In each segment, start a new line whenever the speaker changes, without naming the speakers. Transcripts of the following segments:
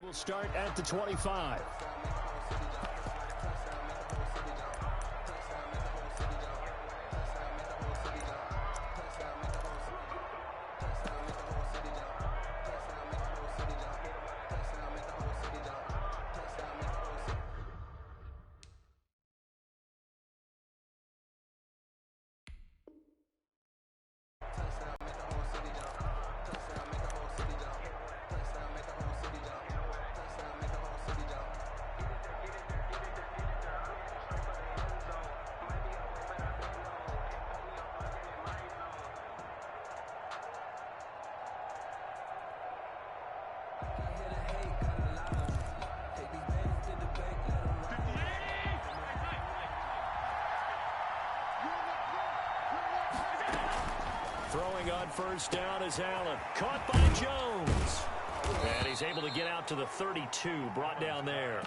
We'll start at the 25. Throwing on first down is Allen. Caught by Jones. And he's able to get out to the 32. Brought down there.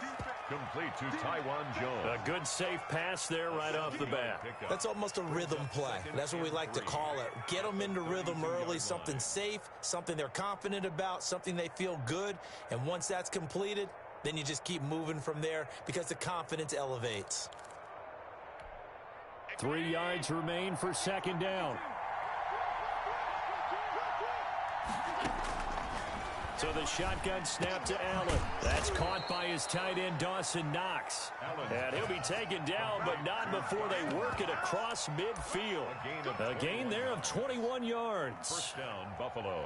Complete to Taiwan Jones.
A good safe pass there right off the bat.
That's almost a rhythm play. That's what we like to call it. Get them into rhythm early, something safe, something they're confident about, something they feel good. And once that's completed, then you just keep moving from there because the confidence elevates.
3 yards remain for second down. So the shotgun snap to Allen. That's caught by his tight end, Dawson Knox. And he'll be taken down, but not before they work it across midfield. A gain there of 21 yards.
First down, Buffalo.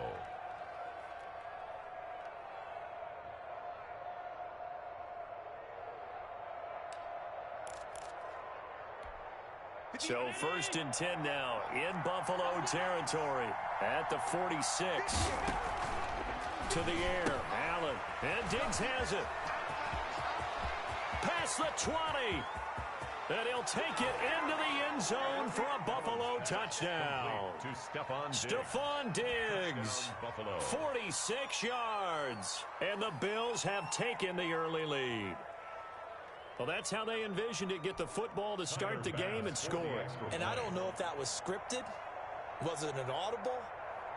So first and 10 now in Buffalo territory at the 46. To the air, Allen, and Diggs has it. Past the 20. And he'll take it into the end zone for a Buffalo touchdown.
To
Stephon Diggs, 46 yards. And the Bills have taken the early lead. Well, that's how they envisioned it, get the football to start the game and score.
And I don't know if that was scripted. Was it an audible?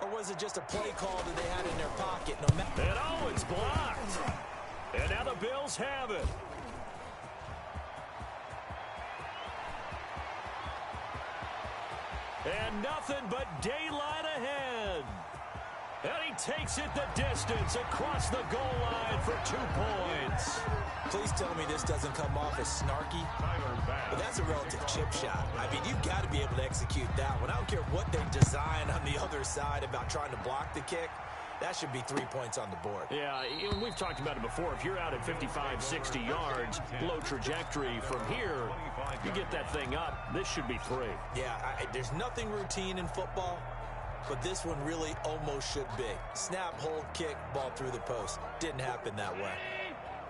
Or was it just a play call that they had in their pocket?
And oh, it's blocked. And now the Bills have it. And nothing but daylight ahead. And he takes it the distance across the goal line for 2 points.
Please tell me this doesn't come off as snarky. But that's a relative chip shot. I mean, you've got to be able to execute that one. I don't care what they design on the other side about trying to block the kick. That should be 3 points on the board.
Yeah, we've talked about it before. If you're out at 55, 60 yards, low trajectory from here, you get that thing up, this should be 3.
Yeah, there's nothing routine in football, but this one really almost should be. Snap, hold, kick, ball through the post. Didn't happen that way.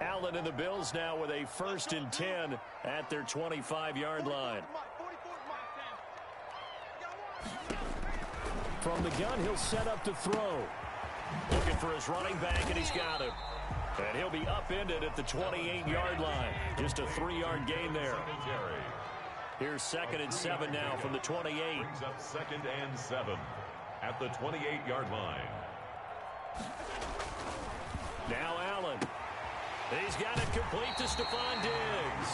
Allen and the Bills now with a first and 10 at their 25-yard line. From the gun, he'll set up to throw. Looking for his running back, and he's got him. And he'll be upended at the 28-yard line. Just a 3-yard gain there. Here's second and 7 now from the 28.
Brings up second and 7 at the 28-yard line.
Now Allen. He's got it complete to Stephon Diggs.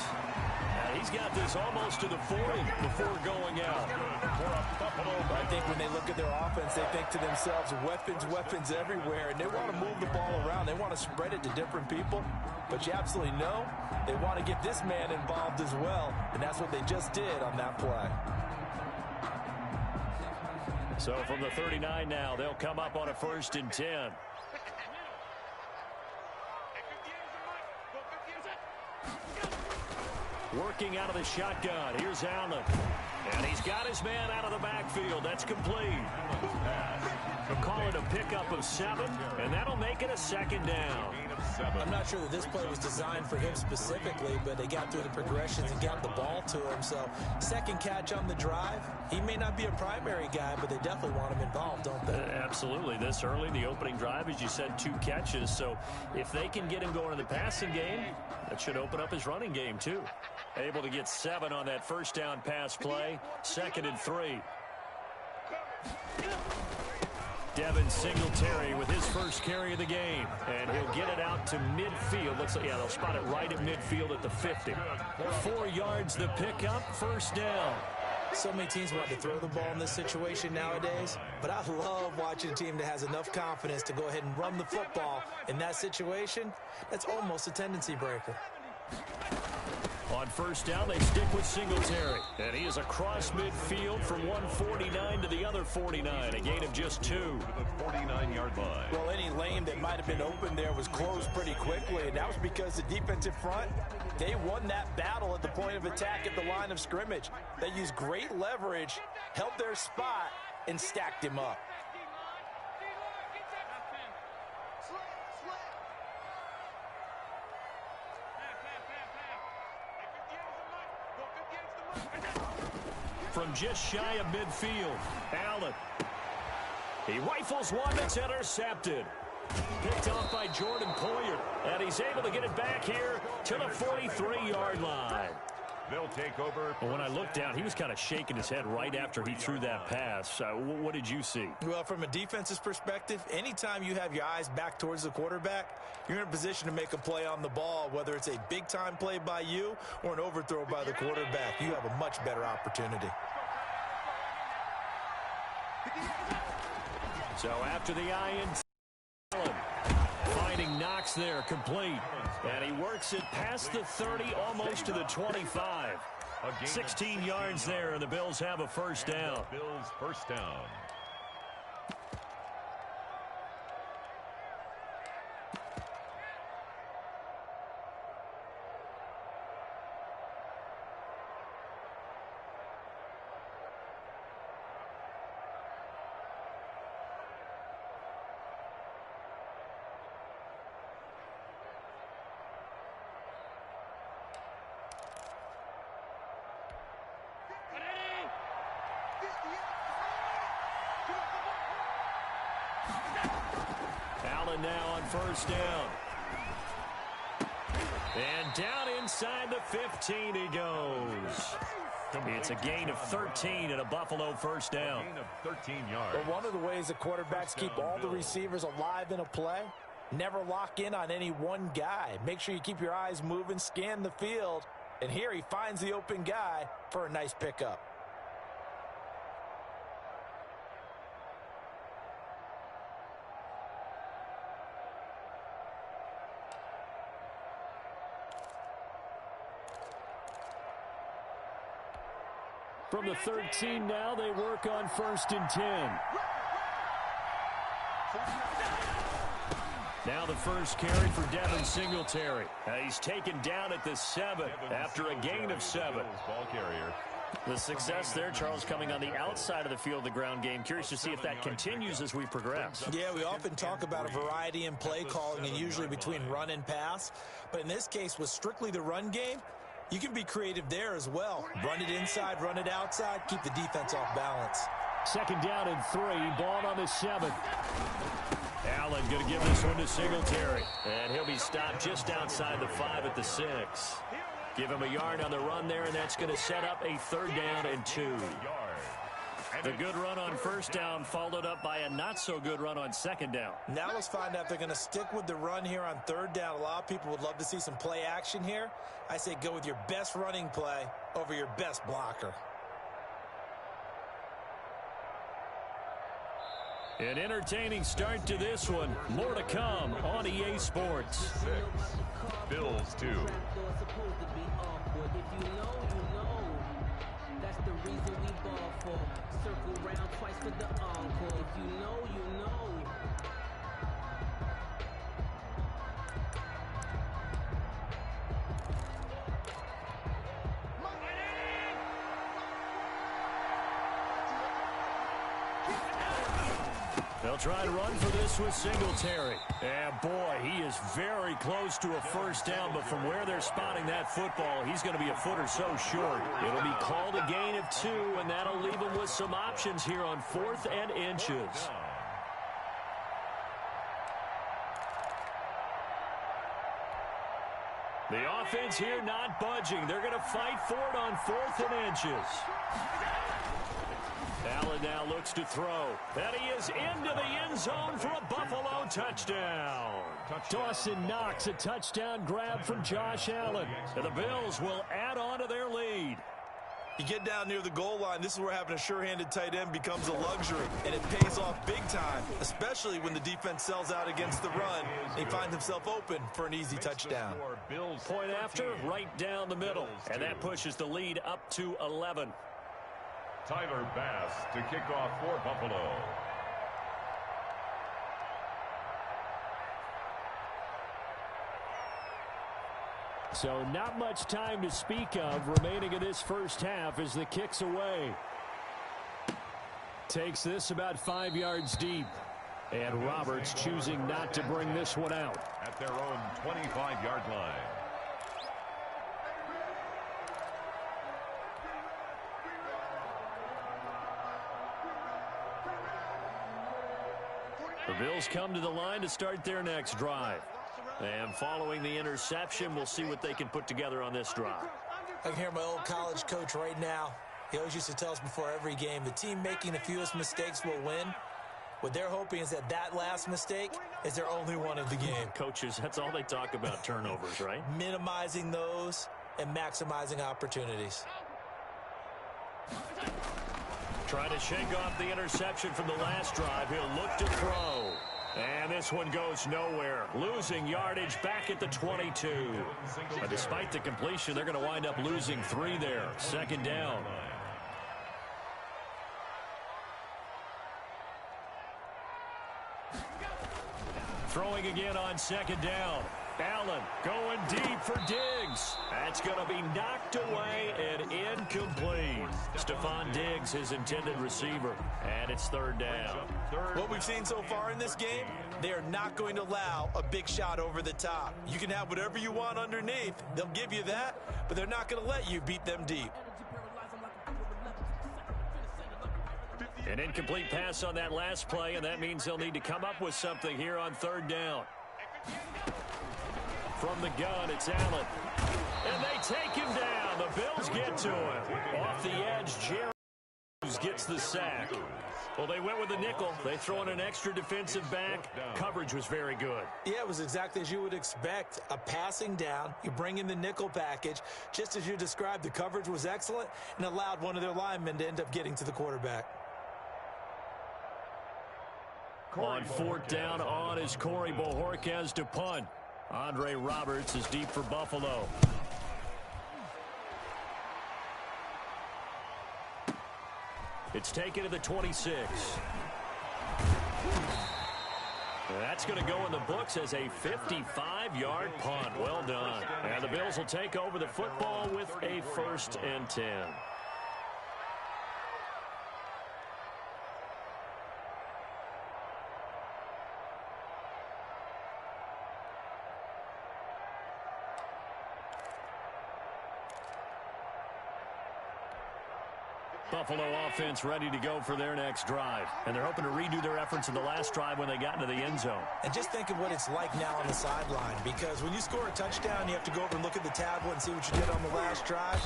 And he's got this almost to the 40 before going out.
I think when they look at their offense, they think to themselves, weapons everywhere, and they want to move the ball around. They want to spread it to different people. But you absolutely know they want to get this man involved as well, and that's what they just did on that play.
So from the 39 now, they'll come up on a first and 10. Working out of the shotgun. Here's Allen. And he's got his man out of the backfield. That's complete. They'll call it a pickup of 7, and that'll make it a second down.
I'm not sure that this play was designed for him specifically, but they got through the progressions and got the ball to him. So second catch on the drive. He may not be a primary guy, but they definitely want him involved, don't they?
Absolutely. This early, the opening drive, as you said, 2 catches. So if they can get him going in the passing game, that should open up his running game too. Able to get 7 on that first down pass play. Second and 3. Devin Singletary with his first carry of the game. And he'll get it out to midfield. Looks like, yeah, they'll spot it right at midfield at the 50. 4 yards the pickup, first down.
So many teams want to throw the ball in this situation nowadays, but I love watching a team that has enough confidence to go ahead and run the football in that situation. That's almost a tendency breaker.
On first down, they stick with Singletary. And he is across midfield from one 49 to the other 49. A gain of just 2.
To the 49-yard line.
Well, any lane that might have been open there was closed pretty quickly, and that was because the defensive front, they won that battle at the point of attack at the line of scrimmage. They used great leverage, held their spot, and stacked him up.
From just shy of midfield, Allen. He rifles one that's intercepted. Picked off by Jordan Poyer. And he's able to get it back here to the 43-yard line.
They'll take over.
When I looked down, he was kind of shaking his head right after he threw that pass. What did you see?
Well, from a defense's perspective, anytime you have your eyes back towards the quarterback, you're in a position to make a play on the ball, whether it's a big-time play by you or an overthrow by the quarterback. You have a much better opportunity.
So after the Allen finding Knox there, complete. And he works it past the 30, almost to the 25. 16 yards there, and the Bills have a first down.
Bills first down.
Allen now on first down. And down inside the 15 he goes. It's a gain of 13 and a Buffalo first down.
Gain of 13 yards.
But one of the ways that quarterbacks keep all the receivers alive in a play, never lock in on any one guy. Make sure you keep your eyes moving, scan the field. And here he finds the open guy for a nice pickup.
From the 13 now, they work on first and 10. Now the first carry for Devin Singletary. He's taken down at the 7 after a gain of 7.
Ball carrier.
The success there, Charles, coming on the outside of the field, the ground game. Curious to see if that continues as we progress.
Yeah, we often talk about a variety in play calling and usually between run and pass. But in this case, with strictly the run game, you can be creative there as well. Run it inside, run it outside, keep the defense off balance.
Second down and 3, ball on the 7. Allen going to give this one to Singletary. And he'll be stopped just outside the 5 at the 6. Give him a yard on the run there, and that's going to set up a third down and 2. The good run on first down followed up by a not-so-good run on second down.
Now let's find out if they're going to stick with the run here on third down. A lot of people would love to see some play action here. I say go with your best running play over your best blocker.
An entertaining start to this one. More to come on EA Sports.
6. Bills 2.
That's the reason we ball for. Circle round twice for the encore. If you know, you know.
They'll try and run for this with Singletary. And boy, he is very close to a first down, but from where they're spotting that football, he's going to be a foot or so short. It'll be called a gain of 2, and that'll leave him with some options here on 4th and inches. The offense here not budging. They're going to fight for it on 4th and inches. Allen now looks to throw. And he is into the end zone for a Buffalo touchdown. Dawson Knox, a touchdown grab from Josh Allen. And the Bills will add on to their lead.
You get down near the goal line, this is where having a sure-handed tight end becomes a luxury, and it pays off big time, especially when the defense sells out against the run. He finds himself open for an easy touchdown.
Point after, right down the middle, and that pushes the lead up to 11.
Tyler Bass to kick off for Buffalo.
So not much time to speak of remaining in this first half as the kick's away. Takes this about 5 yards deep. And Roberts choosing not to bring this one out.
At their own 25-yard line.
The Bills come to the line to start their next drive. And following the interception, we'll see what they can put together on this drive.
I can hear my old college coach right now. He always used to tell us before every game, the team making the fewest mistakes will win. What they're hoping is that last mistake is their only one of the game.
Coaches, that's all they talk about, turnovers, right?
Minimizing those and maximizing opportunities.
Trying to shake off the interception from the last drive. He'll look to throw. And this one goes nowhere. Losing yardage back at the 22. Despite the completion, they're going to wind up losing 3 there. 2nd down. Throwing again on 2nd down. Allen going deep for Diggs. That's going to be knocked away and incomplete. Stephon Diggs, his intended receiver. And it's 3rd down.
What we've seen so far in this game, they are not going to allow a big shot over the top. You can have whatever you want underneath. They'll give you that, but they're not going to let you beat them deep.
An incomplete pass on that last play, and that means they'll need to come up with something here on 3rd down. From the gun, it's Allen. And they take him down. The Bills get to him. Off the edge, Jerry gets the sack. Well, they went with the nickel. They throw in an extra defensive back. Coverage was very good.
Yeah, it was exactly as you would expect. A passing down. You bring in the nickel package. Just as you described, the coverage was excellent and allowed one of their linemen to end up getting to the quarterback.
On 4th down, on is Corey Bojorquez to punt. Andre Roberts is deep for Buffalo. It's taken to the 26. That's going to go in the books as a 55-yard punt. Well done. And the Bills will take over the football with a 1st and 10. Buffalo offense ready to go for their next drive. And they're hoping to redo their efforts in the last drive when they got into the end zone.
And just think of what it's like now on the sideline, because when you score a touchdown, you have to go over and look at the tablet and see what you did on the last drive.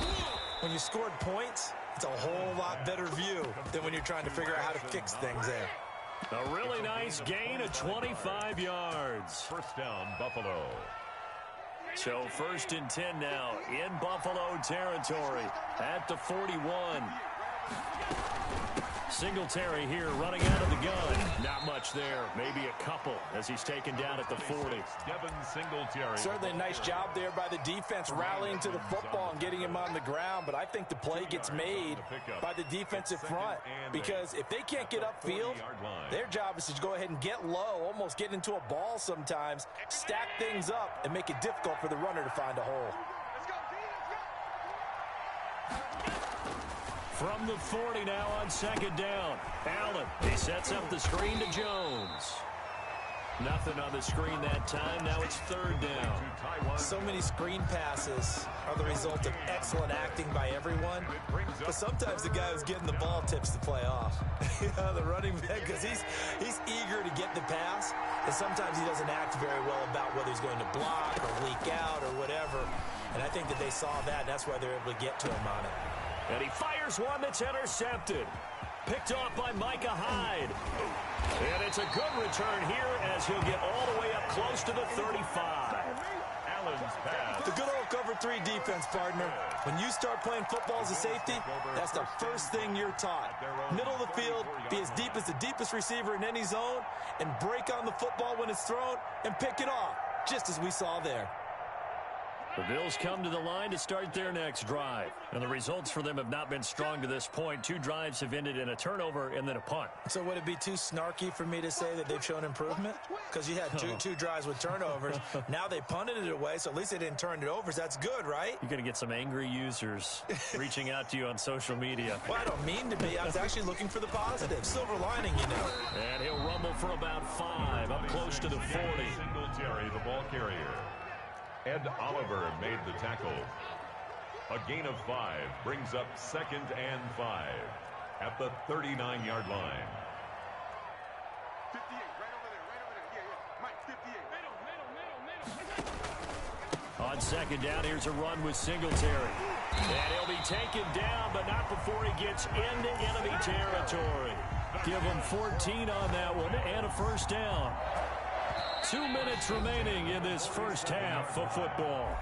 When you scored points, it's a whole lot better view than when you're trying to figure out how to fix things there.
A really nice gain of 25 yards.
1st down, Buffalo.
So 1st and 10 now in Buffalo territory at the 41. Singletary here running out of the gun. Not much there. Maybe a couple as he's taken down at the 40.
Devin Singletary.
Certainly a nice job there by the defense rallying to the football and getting him on the ground. But I think the play gets made by the defensive front, because if they can't get upfield, their job is to go ahead and get low, almost get into a ball sometimes, stack things up, and make it difficult for the runner to find a hole.
From the 40 now on 2nd down. Allen, he sets up the screen to Jones. Nothing on the screen that time. Now it's third down.
So many screen passes are the result of excellent acting by everyone. But sometimes the guy who's getting the ball tips the play off. The running back, because he's eager to get the pass. And sometimes he doesn't act very well about whether he's going to block or leak out or whatever. And I think that they saw that. That's why they're able to get to him on it.
And he fires one that's intercepted. Picked off by Micah Hyde. And it's a good return here as he'll get all the way up close to the 35.
Allen's pass.
The good old cover 3 defense, partner. When you start playing football as a safety, that's the first thing you're taught. Middle of the field, be as deep as the deepest receiver in any zone, and break on the football when it's thrown and pick it off, just as we saw there.
The Bills come to the line to start their next drive. And the results for them have not been strong to this point. 2 drives have ended in a turnover and then a punt.
So would it be too snarky for me to say that they've shown improvement? Because you had two drives with turnovers. Now they punted it away, so at least they didn't turn it over. So that's good, right?
You're going to get some angry users reaching out to you on social media.
Well, I don't mean to be. I was actually looking for the positive. Silver lining, you know.
And he'll rumble for about 5, up close to the 40.
Singletary, the ball carrier. Ed Oliver made the tackle. A gain of 5 brings up 2nd and 5 at the 39-yard line.
58, right over there. Yeah. Mike, 58.
On 2nd down, here's a run with Singletary. And he'll be taken down, but not before he gets into enemy territory. Give him 14 on that one and a first down. 2 minutes remaining in this first half of football.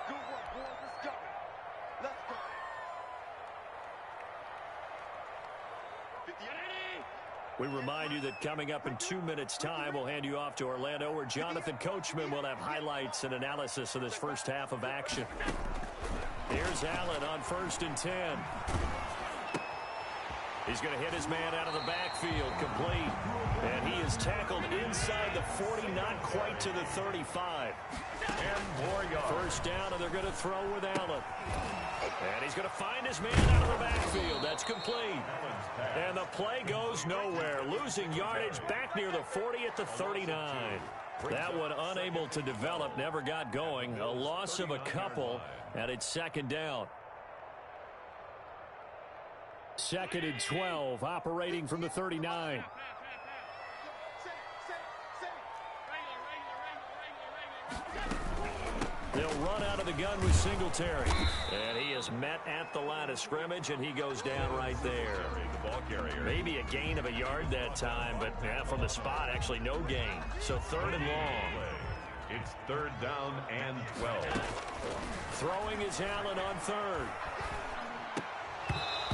Good work, boys. Let's go. Let's go. 58.
We remind you that coming up in 2 minutes' time, we'll hand you off to Orlando, where Jonathan Coachman will have highlights and analysis of this first half of action. Here's Allen on 1st and 10. He's going to hit his man out of the backfield, complete. And he is tackled inside the 40, not quite to the 35.
And more yards.
First down, and they're going to throw with Allen. And he's going to find his man out of the backfield. That's complete. And the play goes nowhere. Losing yardage back near the 40 at the 39. That one unable to develop, never got going. A loss of a couple, and it's 2nd down. 2nd and 12, operating from the 39. They'll run out of the gun with Singletary. And he is met at the line of scrimmage, and he goes down right there. Maybe a gain of a yard that time, but yeah, from the spot, actually no gain. So 3rd and long.
It's 3rd down and 12.
Throwing is Allen on 3rd.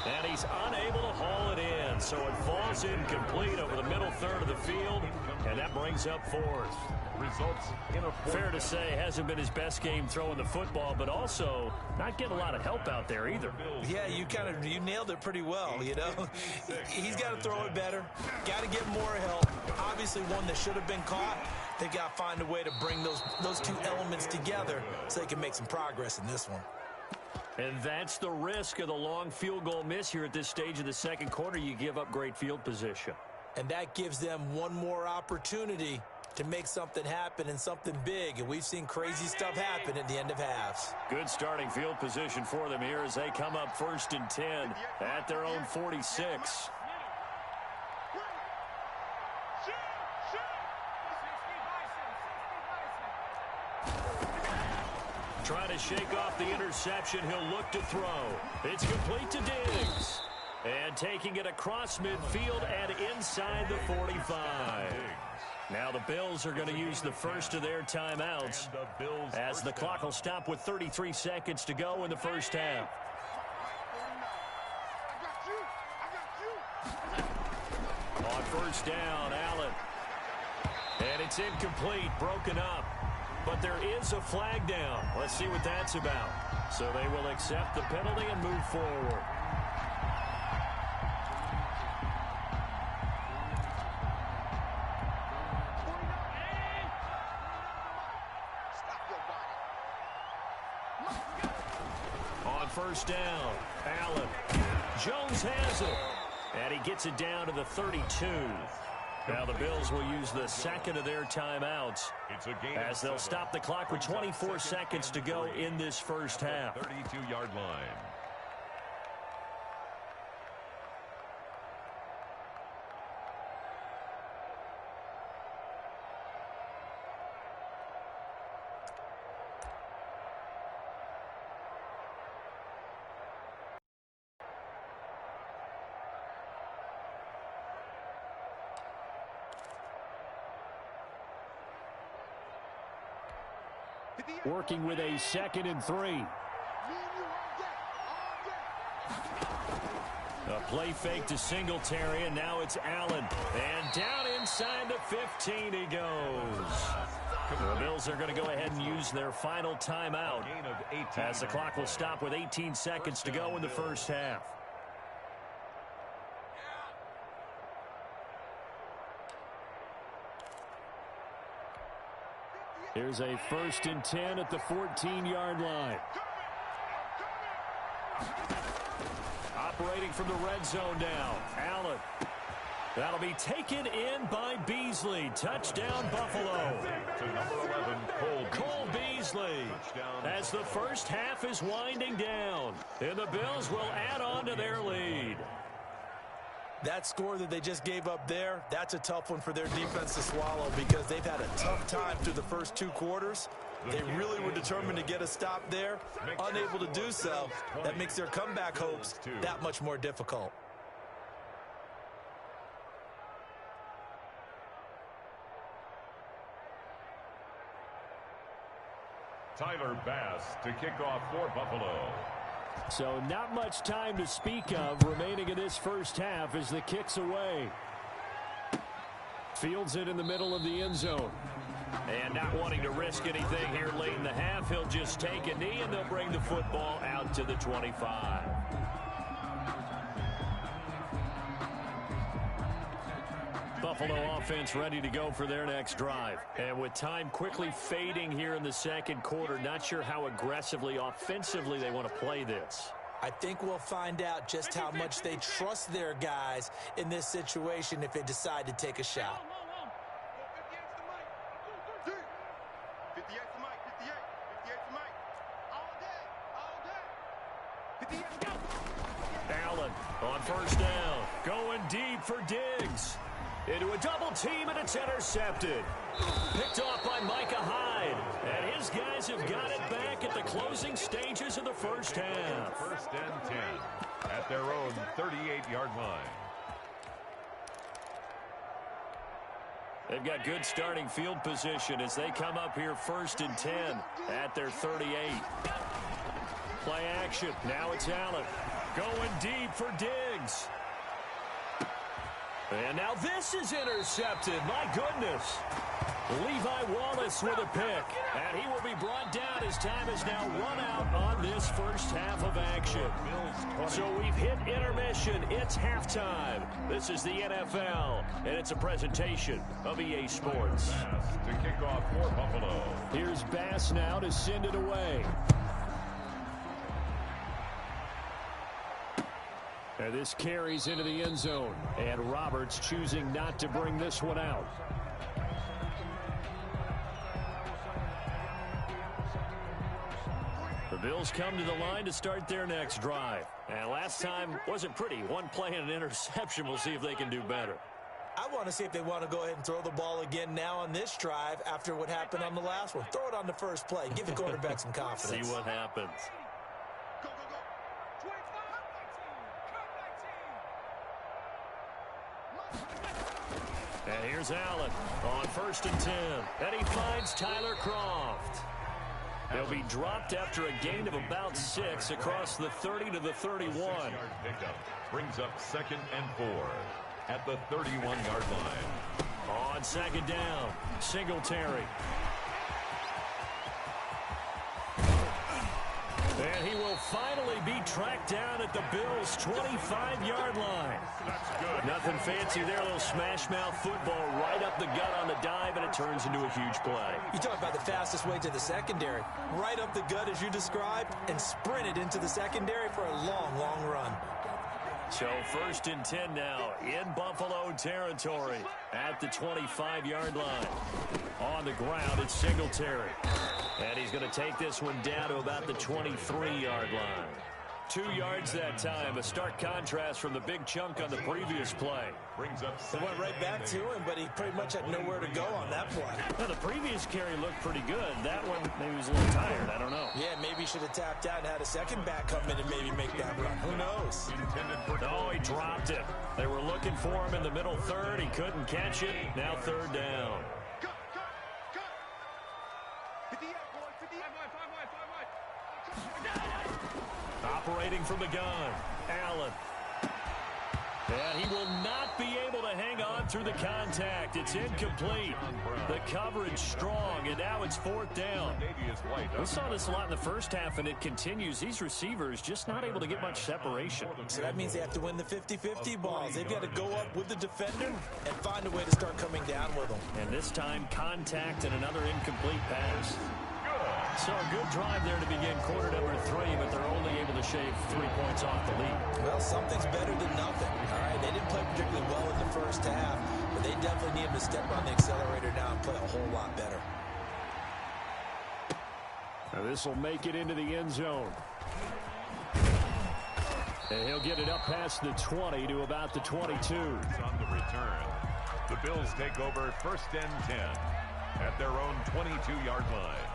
And he's unable to haul it in, so it falls incomplete over the middle 3rd of the field, and that brings up 4th.
Results in a
Fair to say, hasn't been his best game throwing the football, but also not getting a lot of help out there either.
Yeah, you nailed it pretty well, you know. He's got to throw it better, got to get more help. Obviously one that should have been caught. They've got to find a way to bring those 2 elements together so they can make some progress in this one.
And that's the risk of the long field goal miss here at this stage of the 2nd quarter. You give up great field position.
And that gives them one more opportunity to make something happen and something big. And we've seen crazy stuff happen at the end of halves.
Good starting field position for them here as they come up 1st and 10 at their own 46. Trying to shake off the interception. He'll look to throw. It's complete to Diggs. And taking it across midfield and inside the 45. Now the Bills are going to use the first of their timeouts as the clock will stop with 33 seconds to go in the first half. On 1st down, Allen. And it's incomplete, broken up. But there is a flag down. Let's see what that's about. So they will accept the penalty and move forward. On 1st down, Allen. Jones has it. And he gets it down to the 32. Now the Bills will use the second of their timeouts as they'll stop the clock with 24 seconds to go in this first half.
32-yard line.
Working with a 2nd and 3. A play fake to Singletary, and now it's Allen. And down inside the 15 he goes. The Bills are going to go ahead and use their final timeout as the clock will stop with 18 seconds to go in the first half. Here's a 1st and 10 at the 14-yard line. Operating from the red zone now. Allen. That'll be taken in by Beasley. Touchdown, Buffalo.
To number 11,
Cole Beasley. As the first half is winding down, and the Bills will add on to their lead.
That score that they just gave up there, that's a tough one for their defense to swallow because they've had a tough time through the first 2 quarters. They really were determined to get a stop there, unable to do so. That makes their comeback hopes that much more difficult.
Tyler Bass to kick off for Buffalo.
So not much time to speak of remaining in this first half as the kick's away. Fields it in the middle of the end zone. And not wanting to risk anything here late in the half, he'll just take a knee and they'll bring the football out to the 25. Buffalo offense ready to go for their next drive. And with time quickly fading here in the second quarter, not sure how aggressively, offensively they want to play this.
I think we'll find out just how much they trust their guys in this situation if they decide to take a shot.
Allen on first down, going deep for Diggs. Into a double team, and it's intercepted. Picked off by Micah Hyde. And his guys have got it back at the closing stages of the first half.
1st and 10 at their own 38-yard line.
They've got good starting field position as they come up here 1st and 10 at their 38. Play action. Now it's Allen. Going deep for Diggs. And now this is intercepted. My goodness. Levi Wallace with a pick. And he will be brought down as time is now run out on this first half of action. So we've hit intermission. It's halftime. This is the NFL, and it's a presentation of EA Sports.
Bass to kick off for Buffalo.
Here's Bass now to send it away. And this carries into the end zone. And Roberts choosing not to bring this one out. The Bills come to the line to start their next drive. And last time wasn't pretty. One play and an interception. We'll see if they can do better.
I want to see if they want to go ahead and throw the ball again now on this drive after what happened on the last one. Throw it on the first play. Give the quarterback some confidence.
See what happens. And here's Allen on 1st and 10. And he finds Tyler Kroft. They'll be dropped after a gain of about 6 across the 30 to the 31.
6-yard pickup brings up 2nd and 4 at the 31-yard line.
On 2nd down, Singletary. And he will finally be tracked down at the Bills' 25-yard line.
That's good.
Nothing fancy there. A little smash-mouth football right up the gut on the dive, and it turns into a huge play.
You talk about the fastest way to the secondary. Right up the gut as you described and sprinted into the secondary for a long, long run.
So 1st and 10 now in Buffalo territory at the 25-yard line. On the ground, it's Singletary. And he's going to take this one down to about the 23-yard line. 2 yards that time, a stark contrast from the big chunk on the previous play.
Brings up
It went right back to him, but he pretty much had nowhere to go on that play.
Now, the previous carry looked pretty good. That one, maybe he was a little tired. I don't know.
Yeah, maybe he should have tapped out and had a second back come in and maybe make that run. Who knows?
No, he dropped it. They were looking for him in the middle third. He couldn't catch it. Now 3rd down. Operating from the gun, Allen. And he will not be able to hang on through the contact. It's incomplete. The coverage strong, and now it's 4th down. We saw this a lot in the first half, and it continues. These receivers just not able to get much separation.
So that means they have to win the 50-50 balls. They've got to go up with the defender and find a way to start coming down with them.
And this time, contact and another incomplete pass. So a good drive there to begin quarter number 3, but they're only able to shave 3 points off the lead.
Well, something's better than nothing. All right, they didn't play particularly well in the first half, but they definitely need to step on the accelerator now and play a whole lot better.
Now this will make it into the end zone. And he'll get it up past the 20 to about the 22.
On the return, the Bills take over 1st and 10 at their own 22-yard line.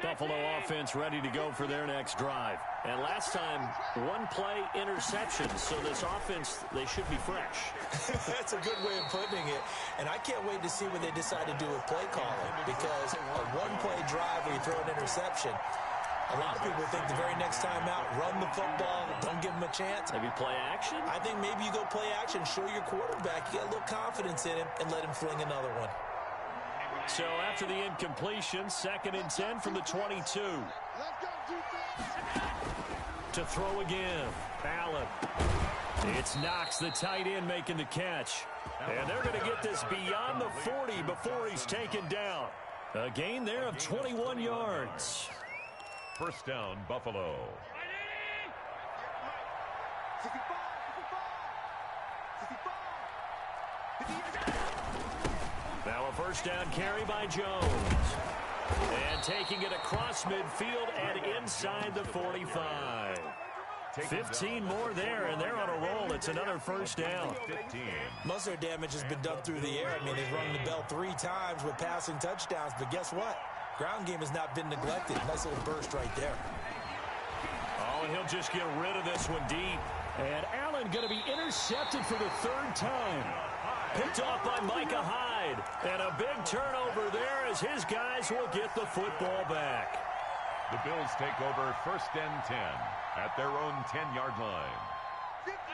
Buffalo offense ready to go for their next drive. And last time, 1-play interception. So this offense, they should be fresh.
That's a good way of putting it. And I can't wait to see what they decide to do with play calling, because a 1-play drive where you throw an interception, a lot of people think the very next time out, run the football, don't give them a chance.
Maybe play action?
I think maybe you go play action, show your quarterback you got a little confidence in him, and let him fling another one.
So after the incompletion, 2nd and 10 from the 22. To throw again, Allen. It's Knox, the tight end, making the catch. And they're going to get this beyond the 40 before he's taken down. A gain there of 21 yards.
1st down, Buffalo.
Now a 1st down carry by Jones. And taking it across midfield and inside the 45. 15 more there, and they're on a roll. It's another 1st down.
15.
Most of their damage has been done through the air. I mean, they've rung the bell 3 times with passing touchdowns, but guess what? Ground game has not been neglected. Nice little burst right there.
Oh, and he'll just get rid of this one deep. And Allen going to be intercepted for the 3rd time. Picked off by Micah Hyde. And a big turnover there as his guys will get the football back.
The Bills take over 1st and 10 at their own 10-yard line.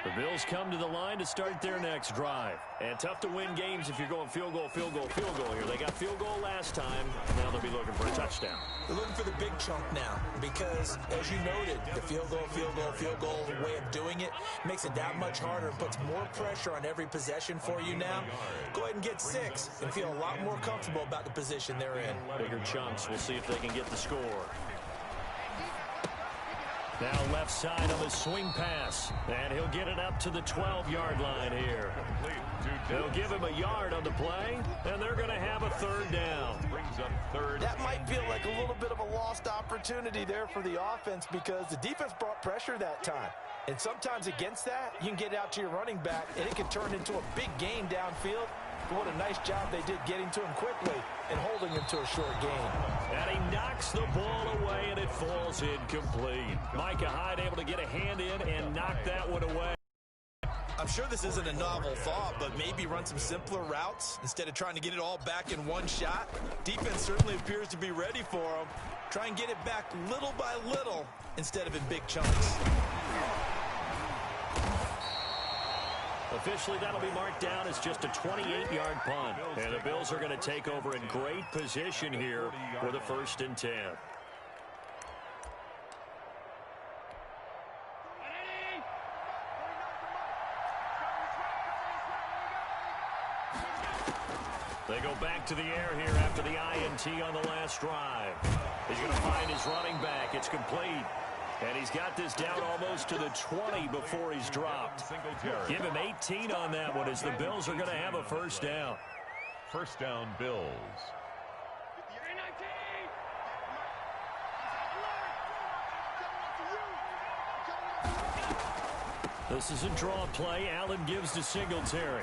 The Bills come to the line to start their next drive. And tough to win games if you're going field goal, field goal, field goal here. They got field goal last time. Now they'll be looking for a touchdown.
They're looking for the big chunk now because, as you noted, the field goal, field goal way of doing it makes it that much harder and puts more pressure on every possession for you now. Go ahead and get 6 and feel a lot more comfortable about the position they're in.
Bigger chunks. We'll see if they can get the score. Now left side on the swing pass. And he'll get it up to the 12-yard line here. They'll give him a yard on the play, and they're going to have a 3rd down.
Brings up 3rd.
That might feel like a little bit of a lost opportunity there for the offense because the defense brought pressure that time. And sometimes against that, you can get out to your running back, and it can turn into a big gain downfield. But what a nice job they did getting to him quickly and holding him to a short gain.
And he knocks the ball away, and it falls incomplete. Micah Hyde able to get a hand in and knock that one away.
I'm sure this isn't a novel thought, but maybe run some simpler routes instead of trying to get it all back in one shot. Defense certainly appears to be ready for them. Try and get it back little by little instead of in big chunks.
Officially, that'll be marked down as just a 28-yard punt. And the Bills are going to take over in great position here for the 1st and 10. They go back to the air here after the INT on the last drive. He's going to find his running back. It's complete. And he's got this down almost to the 20 before he's dropped. Give him 18 on that one as the Bills are going to have a 1st down.
1st down, Bills.
This is a draw play. Allen gives to Singletary.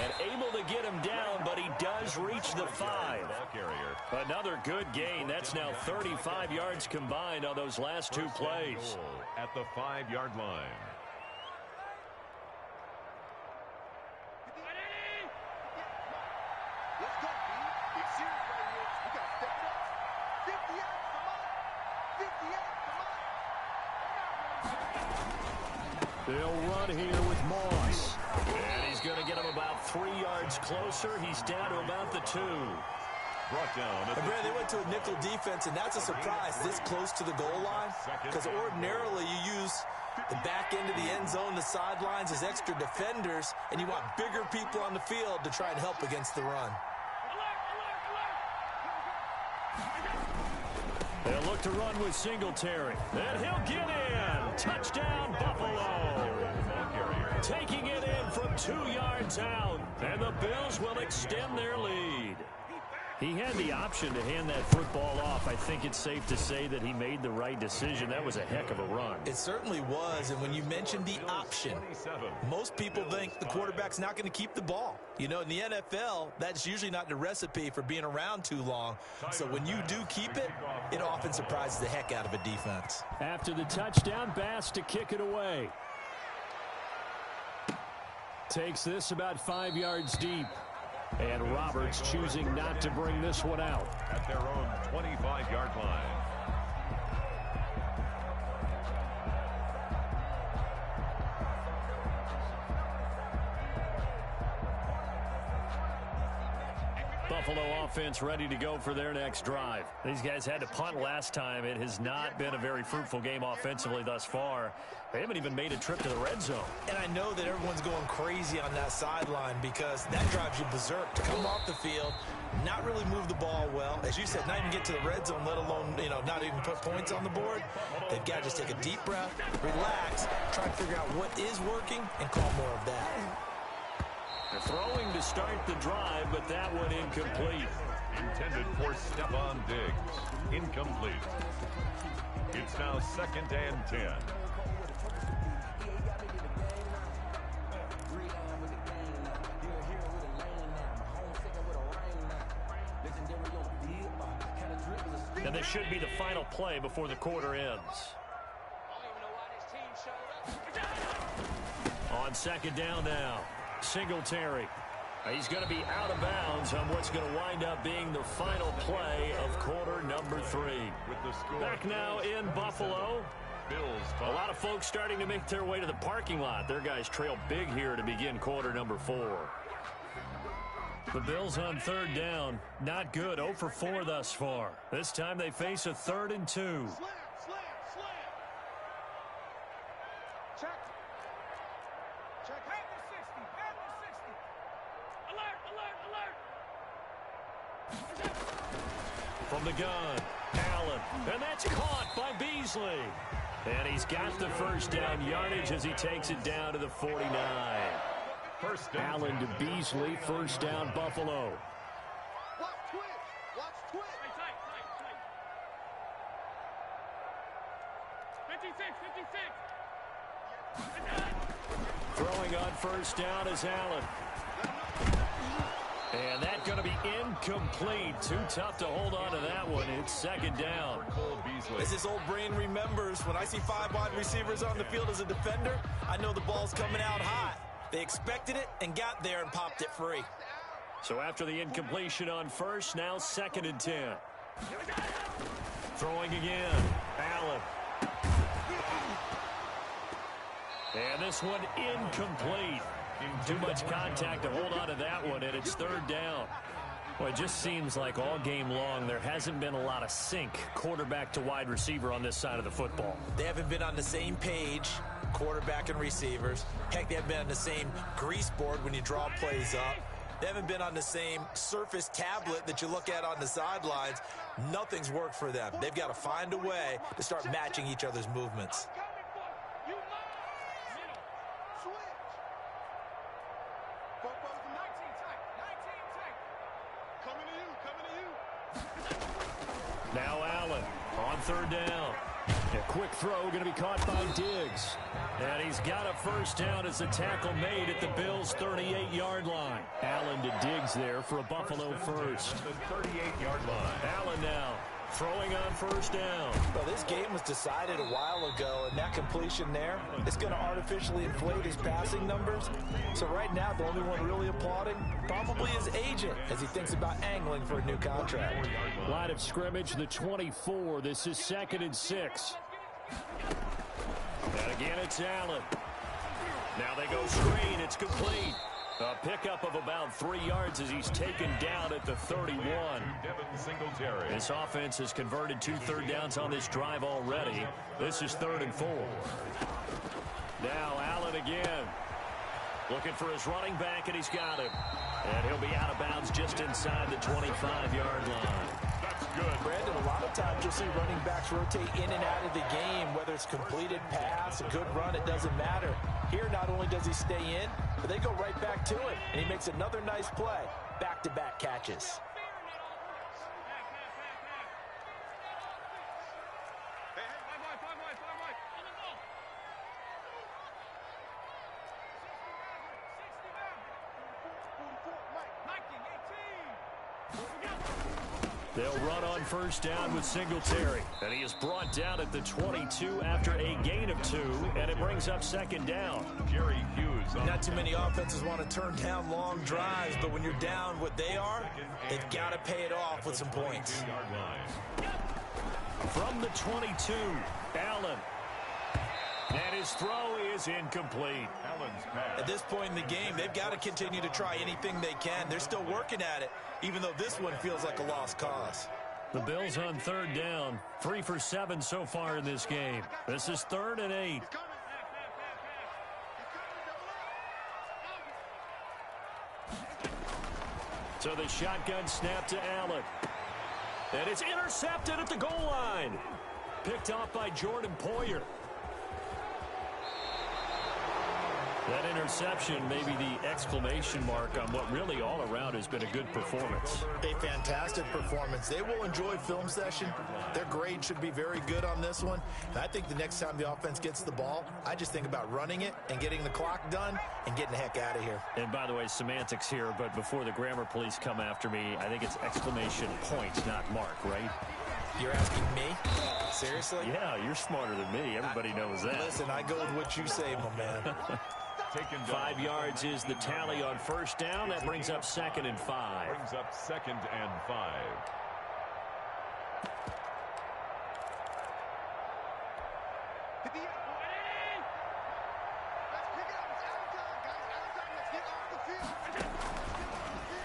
And able to get him down, but he does reach the 5. Another good gain. That's now 35 yards combined on those last 2 plays.
At the 5-yard line.
Let's go, B. It's serious right here. We got to step it up. 58, come on. 58, come on.
They'll run here with Moss. And he's going to get him about 3 yards closer. He's down to about the 2.
Brought down.
And Brad, they went to a nickel defense, and that's a surprise this close to the goal line. Because ordinarily you use the back end of the end zone, the sidelines as extra defenders, and you want bigger people on the field to try and help against the run.
They'll look to run with Singletary. And he'll get in. Touchdown, Buffalo. Taking it in from 2 yards out. And the Bills will extend their lead. He had the option to hand that football off. I think it's safe to say that he made the right decision. That was a heck of a run.
It certainly was, and when you mentioned the option, most people think the quarterback's not going to keep the ball. You know, in the NFL, that's usually not the recipe for being around too long. So when you do keep it, it often surprises the heck out of a defense.
After the touchdown, Bass to kick it away. Takes this about 5 yards deep. And Roberts choosing not to bring this one out.
At their own 25-yard line.
Buffalo offense ready to go for their next drive. These guys had to punt last time. It has not been a very fruitful game offensively thus far. They haven't even made a trip to the red zone.
And I know that everyone's going crazy on that sideline because that drives you berserk to come off the field, not really move the ball well. As you said, not even get to the red zone, let alone, not even put points on the board. They've got to just take a deep breath, relax, try to figure out what is working, and call more of that.
They're throwing to start the drive, but that one incomplete.
Intended for Stephon Diggs. Incomplete. It's now 2nd and 10.
And this should be the final play before the quarter ends. On 2nd down now, Singletary. He's going to be out of bounds on what's going to wind up being the final play of quarter number 3. Back now in Buffalo. A lot of folks starting to make their way to the parking lot. Their guys trail big here to begin quarter number 4. The Bills on 3rd down. Not good. 0 for 4 thus far. This time they face a 3rd and 2.
Slam. Check. Head to 60. Alert.
From the gun, Allen. And that's caught by Beasley. And he's got the 1st down yardage as he takes it down to the 49. Allen to Beasley, 1st down Buffalo.
Watch twitch. 56.
Throwing on 1st down is Allen. And that's going to be incomplete. Too tough to hold on to that one. It's 2nd down.
As his old brain remembers, when I see 5 wide receivers on the field as a defender, I know the ball's coming out hot. They expected it and got there and popped it free.
So after the incompletion on 1st, now 2nd and 10. Throwing again. Allen. And this one incomplete. Too much contact to hold on to that one, and it's third down. Well, it just seems like all game long there hasn't been a lot of sync quarterback to wide receiver on this side of the football.
They haven't been on the same page, quarterback and receivers. Heck, they haven't been on the same grease board when you draw plays up. They haven't been on the same surface tablet that you look at on the sidelines. Nothing's worked for them. They've got to find a way to start matching each other's movements.
Now Allen on third down. A quick throw going to be caught by Diggs. And he's got a first down as the tackle made at the Bills' 38-yard line. Allen to Diggs there for a Buffalo first.
The 38-yard line.
Allen now throwing on first down.
Well, this game was decided a while ago, and that completion there is going to artificially inflate his passing numbers. So right now, the only one really applauding probably his agent as he thinks about angling for a new contract.
Line of scrimmage, the 24. This is 2nd and 6. And again, it's Allen. Now they go screen. It's complete. A pickup of about 3 yards as he's taken down at the 31.
Devin Singletary.
This offense has converted 2 third downs on this drive already. This is 3rd and 4. Now Allen again. Looking for his running back, and he's got him. And he'll be out of bounds just inside the 25-yard line.
That's good.
Brandon, a lot of times you'll see running backs rotate in and out of the game, whether it's completed pass, a good run, it doesn't matter. Here, not only does he stay in, but they go right back to it, and he makes another nice play. Back-to-back catches.
They'll run on first down with Singletary. And he is brought down at the 22 after a gain of 2, and it brings up 2nd down.
Jerry Hughes.
Not too many offenses want to turn down long drives, but when you're down what they are, they've got to pay it off with some points.
From the 22, Allen. And his throw is incomplete.
Allen's pass.
At this point in the game, they've got to continue to try anything they can. They're still working at it, even though this one feels like a lost cause.
The Bills on third down, 3 for 7 so far in this game. This is 3rd and 8. So the shotgun snap to Allen. And it's intercepted at the goal line. Picked off by Jordan Poyer. That interception may be the exclamation mark on what really all around has been a good performance.
A fantastic performance. They will enjoy film session. Their grade should be very good on this one. And I think the next time the offense gets the ball, I just think about running it and getting the clock done and getting the heck out of here.
And by the way, semantics here, but before the grammar police come after me, I think it's exclamation point, not mark, right?
You're asking me? Seriously?
Yeah, you're smarter than me. Everybody knows that.
Listen, I go with what you say, my man.
5 yards is the tally on first down. That brings up 2nd and 5.
Brings up 2nd and 5.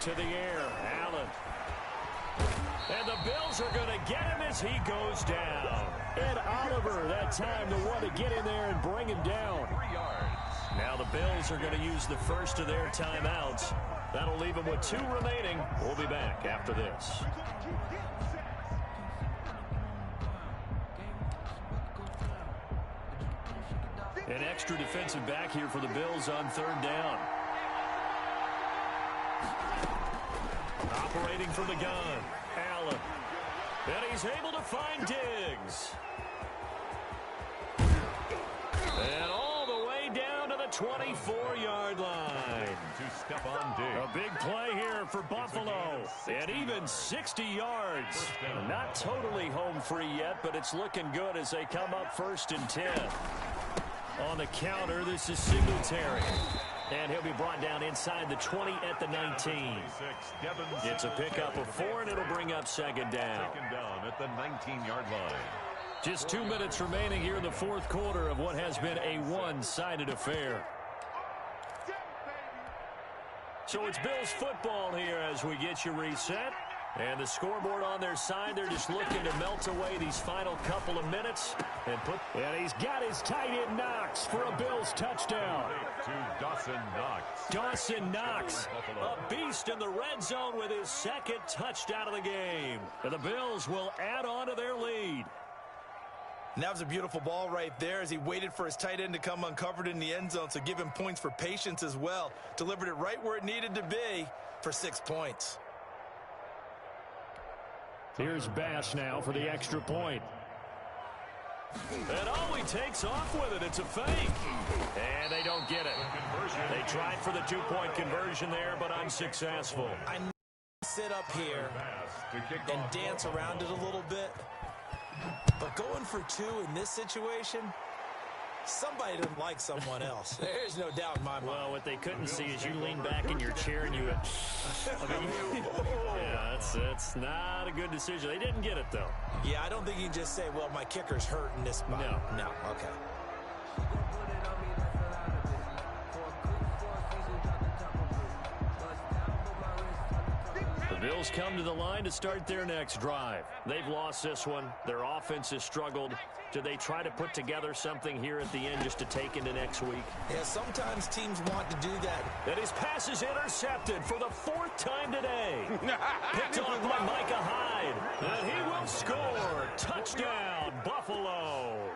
To the air, Allen. And the Bills are going to get him as he goes down. Ed Oliver, that time the one to get in there and bring him down.
3 yards.
Now the Bills are going to use the first of their timeouts. That'll leave them with 2 remaining. We'll be back after this. An extra defensive back here for the Bills on third down. Operating from the gun, Allen. And he's able to find Diggs. And all the way down to the 24-yard line.
To Stephon Diggs.
A big play here for Buffalo. And even 60 yards. Not totally home free yet, but it's looking good as they come up 1st and 10. On the counter, this is Singletary. And he'll be brought down inside the 20 at the 19. It's a pickup of 4, and it'll bring up 2nd down.
2nd down at the 19-yard line.
Just 2 minutes remaining here in the 4th quarter of what has been a one-sided affair. So it's Bills football here as we get you reset. And the scoreboard on their side, they're just looking to melt away these final couple of minutes. And he's got his tight end Knox for a Bills touchdown.
To Dawson Knox.
Dawson Knox, a beast in the red zone with his second touchdown of the game. And the Bills will add on to their lead.
And that was a beautiful ball right there as he waited for his tight end to come uncovered in the end zone, so give him points for patience as well. Delivered it right where it needed to be for 6 points.
Here's Bass now for the extra point. And he takes off with it. It's a fake. And they don't get it. They tried for the two-point conversion there, but unsuccessful.
I sit up here and dance around it a little bit. But going for two in this situation, somebody didn't like someone else. There's no doubt in my mind.
Well, what they couldn't see is you lean back in your chair and you went, yeah, that's not a good decision. They didn't get it, though.
Yeah, I don't think you can just say, well, my kicker's hurt in this spot. No, okay.
The Bills come to the line to start their next drive. They've lost this one. Their offense has struggled. Do they try to put together something here at the end just to take into next week?
Yeah, sometimes teams want to do that.
And his pass is intercepted for the fourth time today. Picked off by Micah Hyde. And he will score. Touchdown, Buffalo.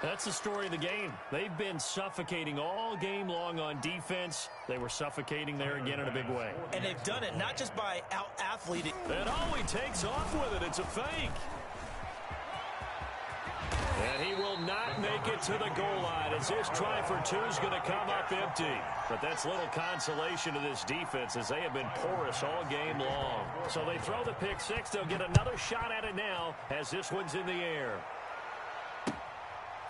That's the story of the game. They've been suffocating all game long on defense. They were suffocating there again in a big way.
And they've done it not just by out-athleting.
And he takes off with it. It's a fake. And he will not make it to the goal line as this try for two is going to come up empty. But that's little consolation to this defense as they have been porous all game long. So they throw the pick six. They'll get another shot at it now as this one's in the air.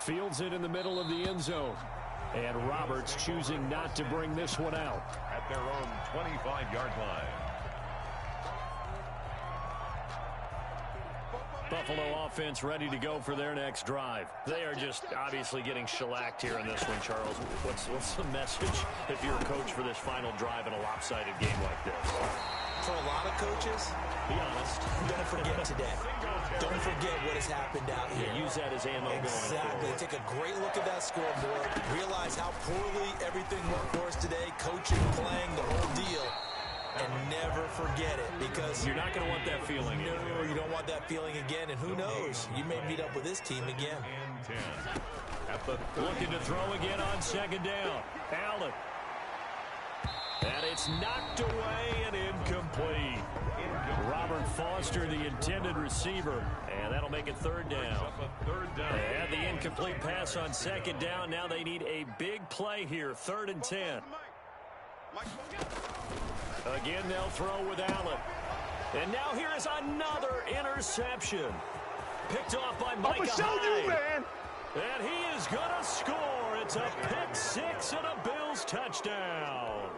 Fields it in the middle of the end zone. And Roberts choosing not to bring this one out.
At their own 25-yard line.
Buffalo offense ready to go for their next drive. They are just obviously getting shellacked here in this one, Charles. What's the message if you're a coach for this final drive in a lopsided game like this?
For a lot of coaches,
be honest,
don't forget today. Don't forget what has happened out here.
Use that as ammo going forward.
Exactly. Take a great look at that scoreboard. Realize how poorly everything went for us today. Coaching, playing, the whole deal. And never forget it, because
you're not going to want that feeling.
No, you don't want that feeling again. And who knows? You may meet up with this team again.
Looking to throw again on second down. Allen. And it's knocked away and incomplete. Robert Foster, the intended receiver. And that'll make it third down. And the incomplete pass on second down. Now they need a big play here. 3rd and 10. Again, they'll throw with Allen. And now here is another interception. Picked off by Micah Hyde. And he is going to score. It's a pick six and a Bills touchdown.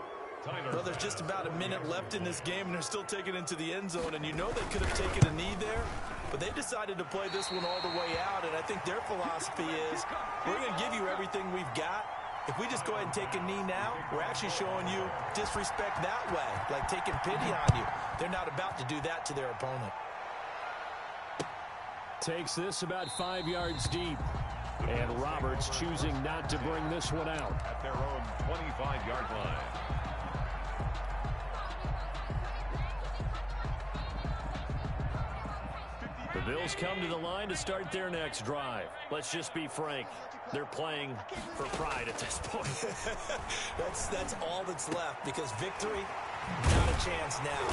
Well, there's just about a minute left in this game, and they're still taking it into the end zone. And you know they could have taken a knee there, but they decided to play this one all the way out. And I think their philosophy is, we're going to give you everything we've got. If we just go ahead and take a knee now, we're actually showing you disrespect that way, like taking pity on you. They're not about to do that to their opponent.
Takes this about 5 yards deep. And Roberts choosing not to bring this one out.
At their own 25-yard line.
The Bills come to the line to start their next drive. Let's just be frank. They're playing for pride at this point.
That's all that's left, because victory, not a chance now.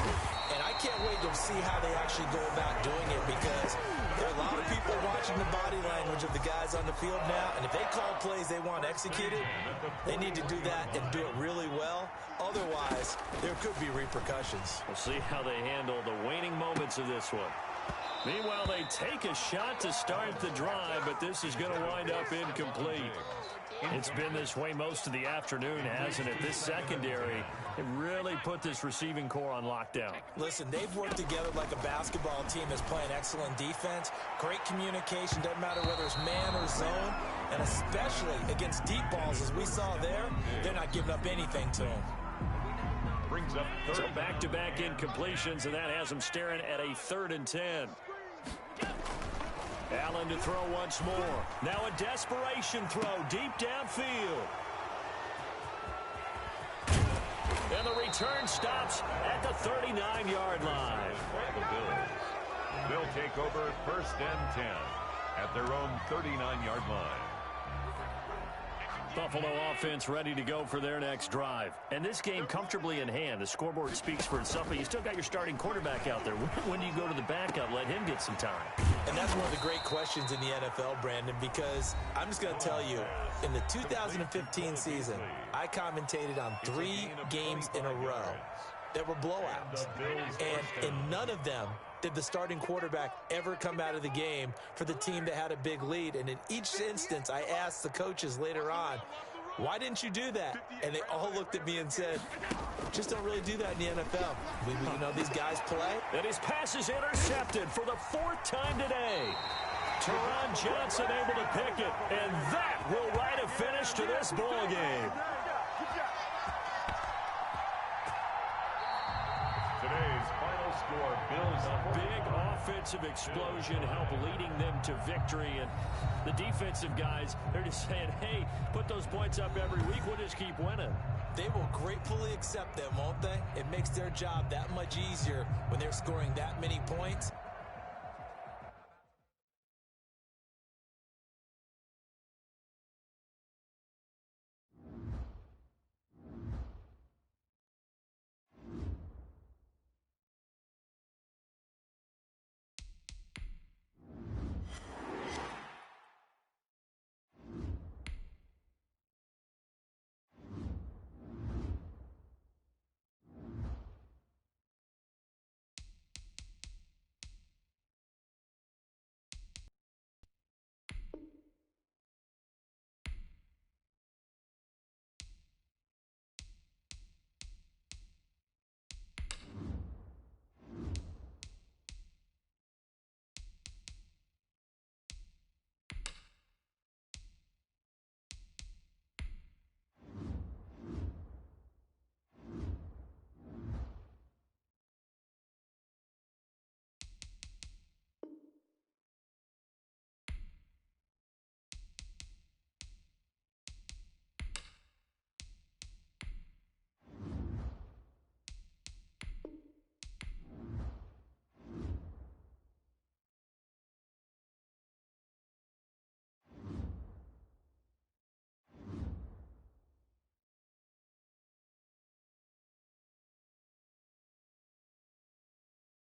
And I can't wait to see how they actually go about doing it, because there are a lot of people watching the body language of the guys on the field now. And if they call plays they want executed, they need to do that and do it really well. Otherwise, there could be repercussions.
We'll see how they handle the waning moments of this one. Meanwhile, they take a shot to start the drive, but this is going to wind up incomplete. It's been this way most of the afternoon, hasn't it? This secondary, it really put this receiving core on lockdown.
Listen, they've worked together like a basketball team that's playing excellent defense. Great communication, doesn't matter whether it's man or zone. And especially against deep balls, as we saw there, they're not giving up anything to him.
Brings up third.
So back-to-back incompletions, and that has him staring at a 3rd and 10. Allen to throw once more. Now a desperation throw deep downfield. And the return stops at the 39-yard line.
The Bills. They'll take over 1st and 10 at their own 39-yard line.
Buffalo offense ready to go for their next drive. And this game comfortably in hand. The scoreboard speaks for itself, but you still got your starting quarterback out there. When do you go to the backup? Let him get some time.
And that's one of the great questions in the NFL, Brandon, because I'm just going to tell you, in the 2015 season, I commentated on 3 games in a row that were blowouts. And in none of them did the starting quarterback ever come out of the game for the team that had a big lead. And in each instance, I asked the coaches later on, why didn't you do that? And they all looked at me and said, just don't really do that in the NFL. You know, these guys play.
And his pass is intercepted for the 4th time today. Teron Johnson able to pick it, and that will write a finish to this ball game.
Today's final score, Bills.
A big offensive explosion help leading them to victory. And the defensive guys, they're just saying, hey, put those points up every week. We'll just keep winning.
They will gratefully accept them, won't they? It makes their job that much easier when they're scoring that many points.